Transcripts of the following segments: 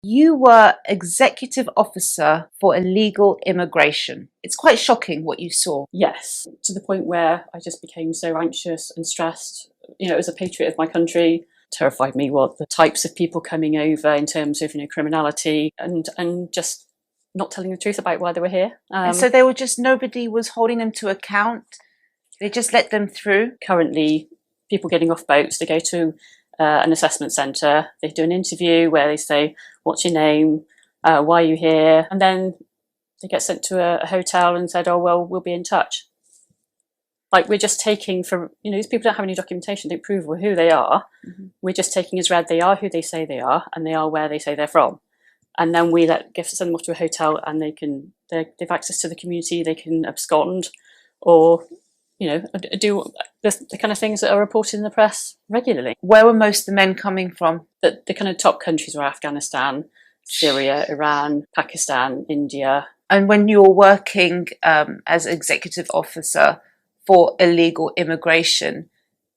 You were executive officer for illegal immigration. It's quite shocking what you saw. Yes, to the point where I just became so anxious and stressed. As a patriot of my country, terrified me what the types of people coming over in terms of, criminality and just not telling the truth about why they were here. And so they were just, nobody was holding them to account. They just let them through. Currently, people getting off boats, they go to an assessment centre, they do an interview where they say, what's your name, why are you here? And then they get sent to a hotel and said, oh, well, we'll be in touch. Like, we're just taking from, these people don't have any documentation, don't prove who they are. Mm-hmm. We're just taking as read they are who they say they are, and they are where they say they're from. And then we send them off to a hotel, and they've access to the community, they can abscond or, do the kind of things that are reported in the press regularly. Where were most of the men coming from? The kind of top countries were Afghanistan, Syria, Iran, Pakistan, India. And when you were working as executive officer for illegal immigration,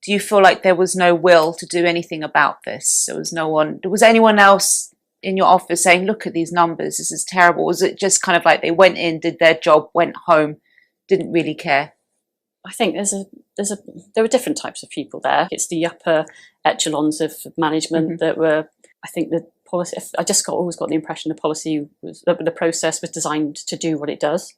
do you feel like there was no will to do anything about this? Was anyone else in your office saying, look at these numbers, this is terrible? Was it just kind of like they went in, did their job, went home, didn't really care? I think there were different types of people there. It's the upper echelons of management mm-hmm. that were, I think the policy, I just always got the impression the process was designed to do what it does.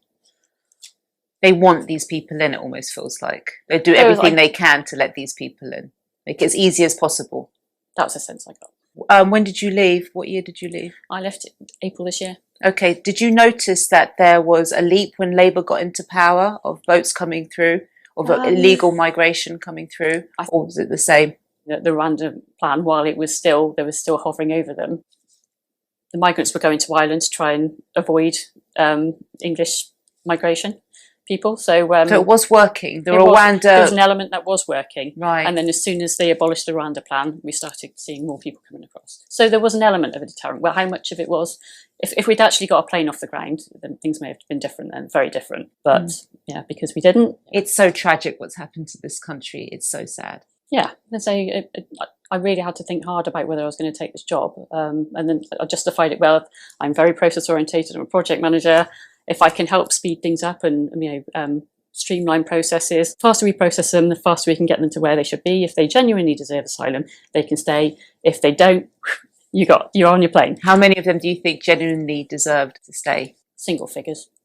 They want these people in, it almost feels like. They do everything they can to let these people in. Make it as easy as possible. That was the sense I got. When did you leave? What year did you leave? I left April this year. Okay. Did you notice that there was a leap when Labour got into power of boats coming through, of illegal migration coming through, or was it the same? The Rwanda plan, while they were still hovering over them, the migrants were going to Ireland to try and avoid English migration people. So it was working. There was an element that was working. Right. And then as soon as they abolished the Rwanda plan, we started seeing more people coming across. So there was an element of a deterrent. Well, how much of it was, if we'd actually got a plane off the ground, then things may have been different and very different. But yeah, because we didn't. It's so tragic what's happened to this country. It's so sad. Yeah. And so I really had to think hard about whether I was going to take this job. And then I justified it well. I'm very process orientated. I'm a project manager. If I can help speed things up and streamline processes, the faster we process them, the faster we can get them to where they should be. If they genuinely deserve asylum, they can stay. If they don't, you're on your plane. How many of them do you think genuinely deserved to stay? Single figures.